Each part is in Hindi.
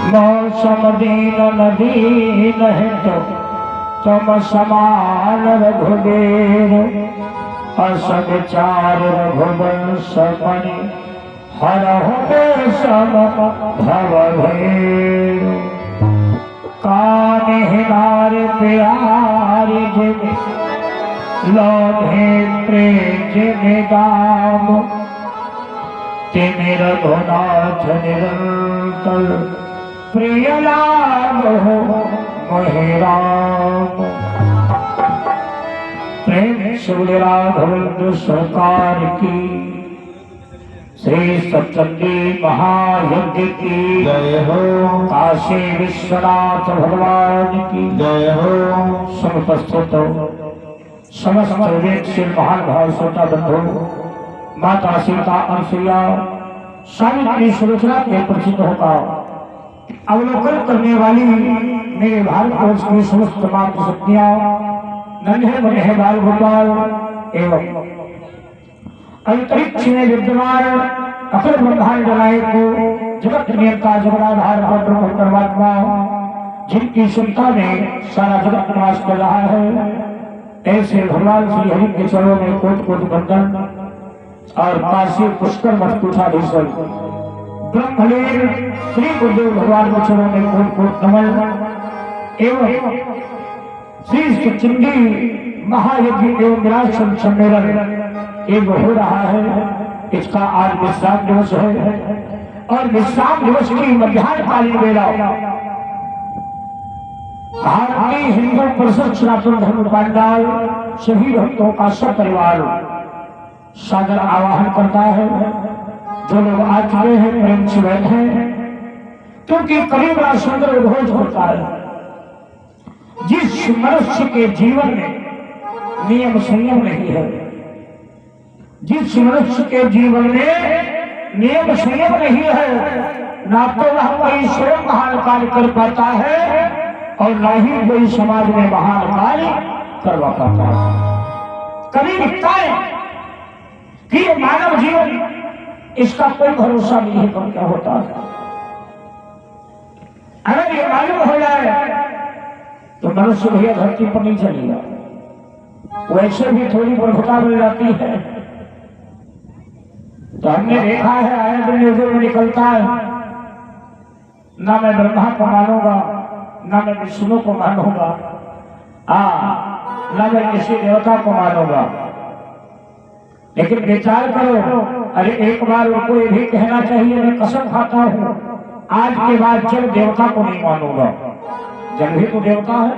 मौसम दीन नदीन है तो तुम समान रघुबीर असग चार रघुवंश मणि हरहु सम भव भीर कान हिनार प्यार जिन लोभे प्रेज निदाम तिमिर रघुनाथ निरंतर प्रिय लाभ मोहि राम। प्रेम शिवली राघवेंद्र सरकार की, श्री सप्तमी महायज्ञ की जय हो। काशी विश्वनाथ भगवान की जय हो। समुपस्थित समस्त विवेकशील महान भाव श्रोता बंधु, माता सीता अनुसुईया सावित्री सुलोचना के प्रसिद्ध होगा अवलोकन करने वाली मेरे भारतवर्ष की समस्त मातृशक्तियां, नन्हे मुन्ने बाल गोपाल एवं अंतरिक्ष में विद्यमान अखिल ब्रह्मांड नायक को जगत नियंता जगदाधार ब्रह्म परमात्मा, जिनकी चिंता में सारा जगत निवास कर रहा है, ऐसे भगवान श्री हरि के चरणों में कोटि कोटि वंदन और काशी पुष्कर मठ पीठाधीश्वर ब्रह्मलीन श्री गुरुदेव भगवान के चरणों में कोटि कोटि नमन एवं श्री सचंडी महायज्ञ एवं विराट सम्मेलन एक हो रहा है। इसका आज विश्राम दिवस है और विश्राम दिवस की मध्याह्नकालीन वेला भारतीय हिंदू परिषद सनातन धर्म पांडाल सभी भक्तों का सब परिवार सादर आवाहन करता है। जो लोग आ चुके हैं प्रेम से बैठे हैं, क्योंकि कभी बड़ा सुंदर उद्घोष होता है। जिस मनुष्य के जीवन में नियम संयम नहीं है, जिस मनुष्य के जीवन में नियम संयम नहीं है, ना तो वह कोई स्वयं महान कार्य कर पाता है और ना ही कोई समाज में महान कार्य करवा पाता है। कभी दिखता है कि ये मानव जीवन इसका कोई भरोसा नहीं है, कब क्या होता है। अगर ये मालूम हो जाए तो मनुष्य भैया धरती पर नहीं चलेगा। वैसे भी थोड़ी प्रभुता मिल जाती है। तो हमने देखा है आए दिन न्यूज़ में निकलता है, ना मैं ब्रह्मा को मानूंगा, ना मैं विष्णु को मानूंगा, ना मैं किसी देवता को मानूंगा। लेकिन विचार करो, अरे एक बार उनको ये भी कहना चाहिए, मैं कसम खाता हूँ आज के बाद जब देवता को नहीं मानूंगा। जब भी तो देवता है,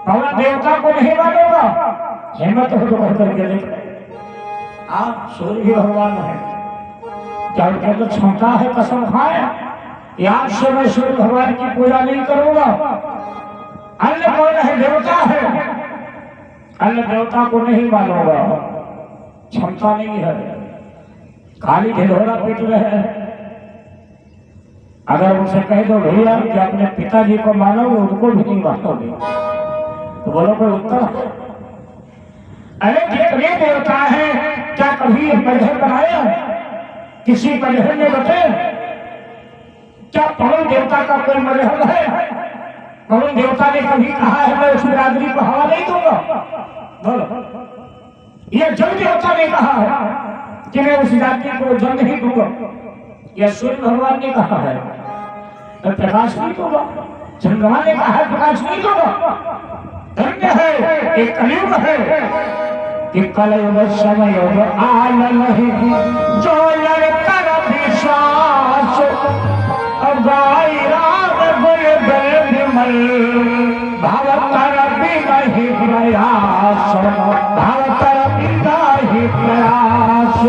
पवन देवता को नहीं मानूंगा। हिम्मत हो तो कह करके देख, आप सूर्य भी भगवान है, क्या उनके तो क्षमता है कसम खाए आज से मैं सूर्य भगवान की पूजा नहीं करूंगा। अन्य कौन है? देवता है, अन्य देवता को नहीं मानूंगा। क्षमता नहीं है, खाली ढिढोरा पीट रहे हैं। अगर उनसे कह दो भैया कि अपने पिताजी को मानोगे, उनको भी नहीं मानोगे, तो बोलो कोई उत्तर? अरे जितने देवता है, क्या कभी मजहब बनाया? किसी मजहब में बते? क्या पवन देवता का कोई मजहब है? पवन देवता ने कभी कहा है मैं उस बिरादरी को हवा नहीं दूंगा? बोलो। यह जल देवता ने कहा है कि मैं उस जाति को जल नहीं दूंगा। यह सूर्य भगवान ने कहा है मैं प्रकाश नहीं दूंगा। चंद्रमा ने कहा है प्रकाश नहीं दूंगा। धन्य है एक कलयुग है कि कलयुग समय आल नहीं जो लड़कर विश्वास गाय राम गुल गल विमल भावतर नहीं प्रयास भावतर नहीं प्रयास।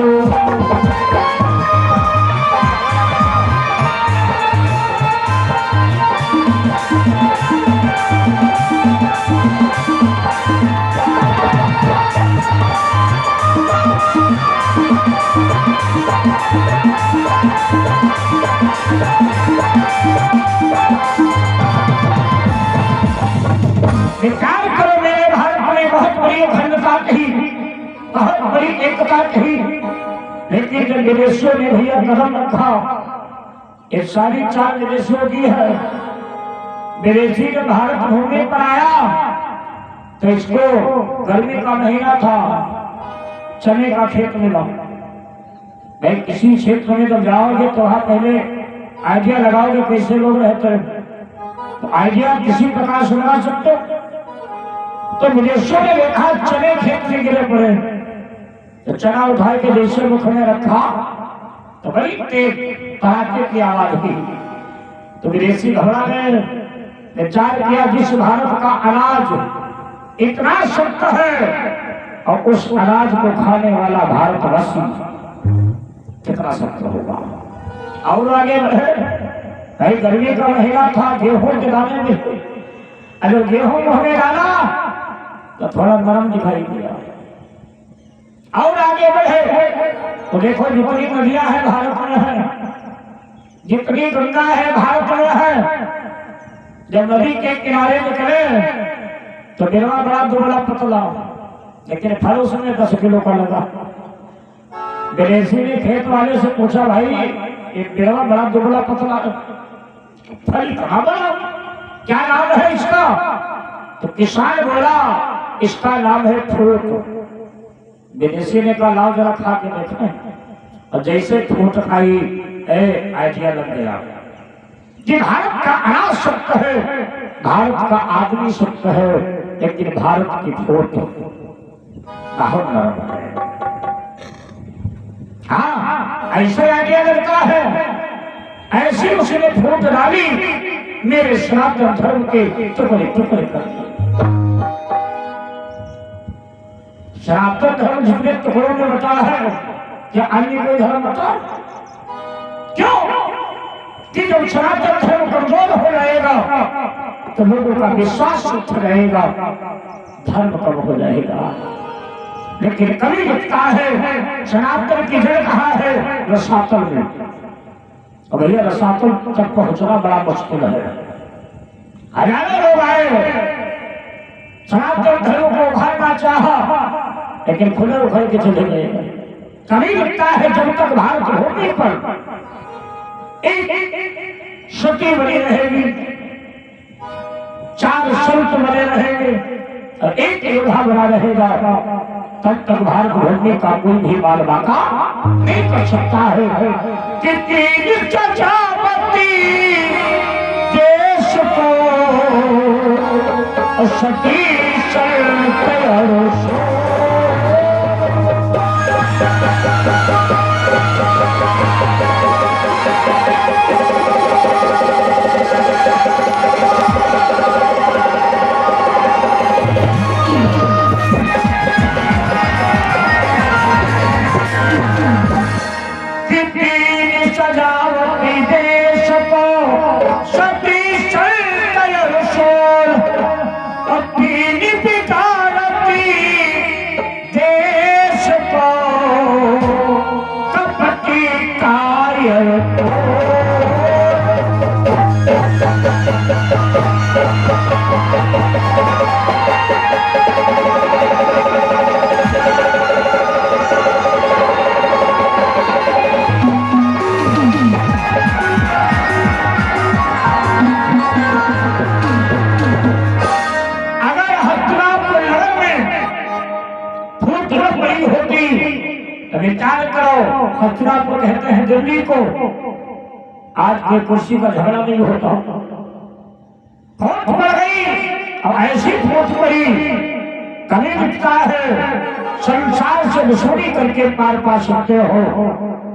विचार करो मेरे भारत में बहुत बड़ी अखंडता कही, बहुत बड़ी एकता कही, लेकिन जब विदेशियों ने भैया कदम रखा ये सारी चाल विदेशियों की है। विदेशी जब भारत घूमने पर आया तो इसको गर्मी का महीना था, चने का खेत मिला। भाई किसी क्षेत्र में जब जाओगे तो वहां पहले आइडिया लगाओगे कैसे लोग रहते हैं, तो आइडिया किसी प्रकार से लगा सकते हो। तो विदेशियों ने देखा चने खेत में गिरे पड़े, तो चना उठा के जैसे मुख में रखा तो बड़ी तेज कड़ाके की आवाज हुई। तो विदेशी घबरा गए, विचार किया जिस भारत का अनाज इतना सख्त है और उस अनाज को खाने वाला भारतवासी कितना सख्त होगा। और आगे बढ़े, भाई गर्मी का महीना था, गेहूं के दाने में अगर गेहूं में डाला तो थोड़ा नरम दिखाई दिया। और आगे बढ़े तो देखो जितनी नदियां हैं भारत में है, जितनी गंगा है भारत में है, जब नदी के किनारे निकले तो गिरवा बड़ा दुबला पतला, लेकिन फल उसमें 10 किलो का लगा। विदेशी ने खेत वाले से पूछा, भाई एक गिरवा बड़ा दुबला पतला फल कहाँ बड़ा, क्या नाम है इसका? तो किसान बोला इसका नाम है फूट। विदेशी ने कहा लाओ जरा खा के देखें, और जैसे फूट खाई आइडिया लग गया। जी भारत का अनाज सख्त है, भारत का आदमी सख्त है, लेकिन भारत की फूट बहुत नरम है। हाँ ऐसे आइडिया लगता है, ऐसी उसने फूट डाली, मेरे सनातन धर्म के टुकड़े टुकड़े कर दिए। सनातन धर्म जितने टुकड़ों में बता है, क्या अन्य कोई धर्म बता? क्यों कि जब सनातन धर्म कमजोर हो जाएगा तो लोगों का विश्वास उठ रहेगा, धर्म कम हो जाएगा। लेकिन कभी लगता है सनातन की जड़ कहाँ है? रसातल में। और भैया रसातल तक पहुंचना बड़ा मुश्किल है। हजारों लोग आए, सनातन धर्म को उभारना चाहा, लेकिन खुले उखड़ के चले गए। कभी लगता है जब तक भारत भूमि पर एक सती बनी रहेगी, 4 संत बने रहेंगे और एक योद्धा बना रहेगा, तब तक भारत भूमि का कोई भी बाल बाका नहीं कर सकता है। कितनी चचापति देश को सती संत सजावती देश को सती संत सोल, अपनी बिगाड़ती देश को कपटी कार्य विचार करो। हस्तिनापुर कहते हैं दिल्ली को, आज के कुर्सी का झगड़ा नहीं होता। फौज पड़ गई और ऐसी फौज पड़ी, कभी दिखता है संसार से दुश्मनी करके पार पा सकते हो,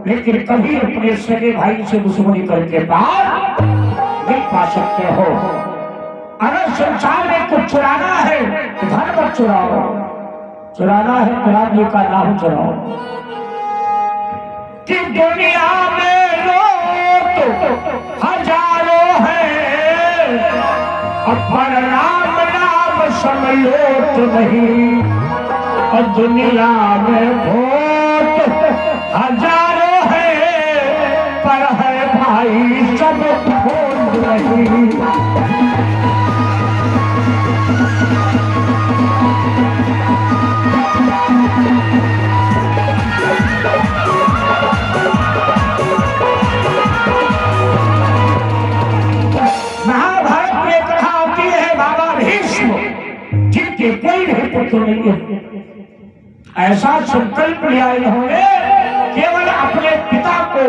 लेकिन कभी अपने सगे भाई से दुश्मनी करके पार नहीं पा सकते हो। अगर संसार में कुछ चुराना है तो धर्म चुराओ, चुराना है तो राज्य का नाम चुराओ। कि दुनिया में लोग हजारों हैं, पर राम नाम समलोट नहीं, और दुनिया में वोट हजारों हैं, पर है भाई सब वोट नहीं। पुत्र नहीं है। ऐसा संकल्प लिया इन्होंने केवल अपने पिता को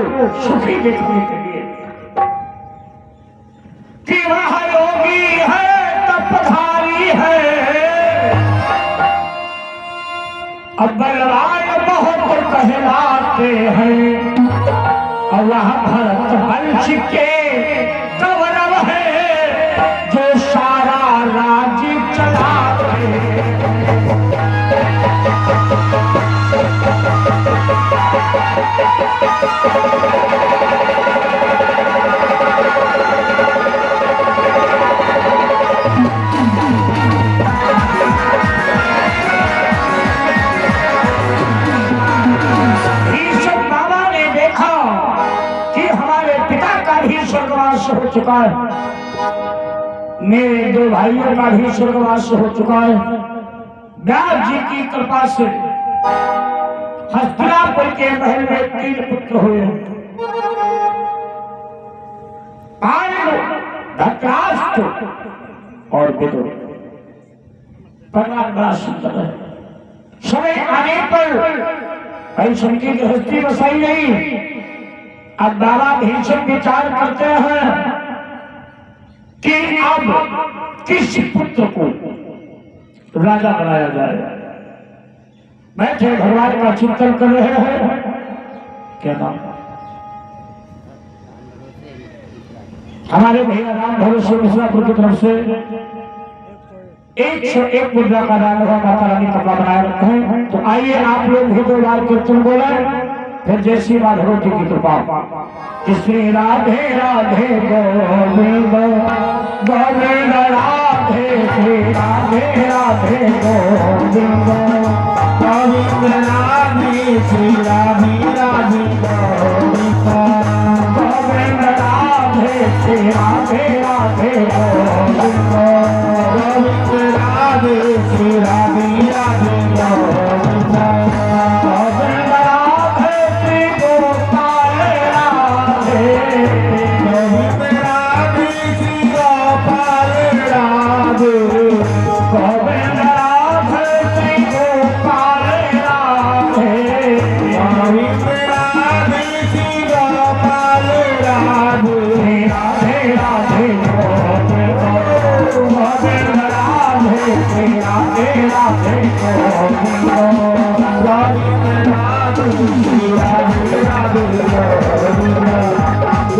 सुखी देखने के लिए कि वह योगी है, तपधारी है। अब बलवान बहुत कहलाते हैं और वह भरत वंश के गौरव है जो सारा राज्य चलाते हैं। हो चुका है, मेरे दो भाइयों का भी स्वर्गवास हो चुका है। व्यास जी की कृपा से हस्तिनापुर के महल में 3 पुत्र हुए, पांडु, धृतराष्ट्र और विदुर। परिवार बड़ा सुंदर है। समय आने पर ऐसी उनकी गृहस्थी बसाई नहीं। अब बाबा भीष्म विचार करते हैं कि अब किस पुत्र को राजा बनाया जाए। बैठे भगवान का चिंतन कर रहे हैं। क्या नाम? हमारे भैया राम भरोसे मिश्रापुर की तरफ से 101 मुद्रा का दान हुआ। माता रानी कपड़ा बनाए रखे हैं। तो आइए आप लोग भी 2 बार कीर्तन बोले, फिर जय श्री माधव जी की कृपा। श्री राधे राधे गोविंद गोविंद राधे, श्री राधे राधे गोविंद गोविंद राधे, श्री राधे राधे गोविंद गोविंद राधे, श्री राधे राधे गोविंद गोविंद राधे, श्री राधे राधे गोविंद गोविंद राधे, श्री गोपाल राधे, गोविंद राधे, श्री गोपाल राधे, गोविंद राधे, श्री गोपाल राधे, गोविंद राधे, श्री गोपाल राधे, राधे राधे गोविंद गोविंद राधे, श्री राधे राधे गोविंद गोविंद राधे, श्री राधे राधे गोविंद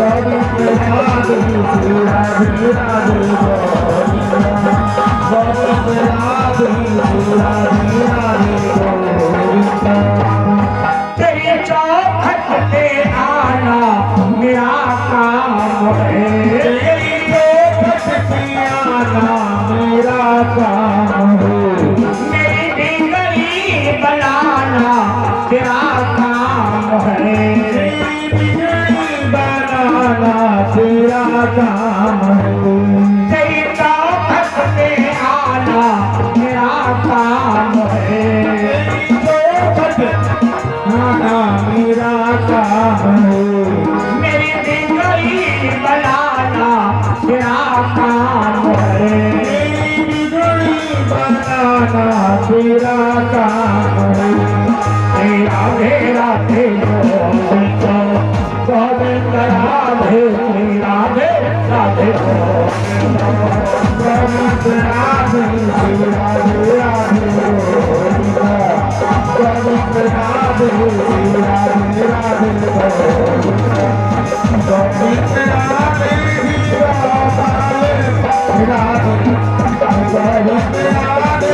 गोविंद राधे, श्री राधे राधे गोविंद गोविंद राधे, श्री राधे राधे गोविंद। तेरी चौखट पे आना मेरा काम है, तेरी चौखट पे आना मेरा काम है, मेरी बिगड़ी बनाना तेरा काम है, मेरी बिगड़ी बनाना तेरा काम है, तेरी चौखट पे आना मेरा काम है, तेरी चौखट आना मेरा काम है, मेरी बिगड़ी बनाना तेरा काम है, मेरी बिगड़ी बनाना तेरा काम है। राधे राधे गोविंद गोविंद राधे, राधे राधे गोविंद गोविंद राधे, राधे राधे गोविंद गोविंद राधे, राधे राधे गोविंद गोविंद राधे, गोपाल राधे, गोविंद राधे।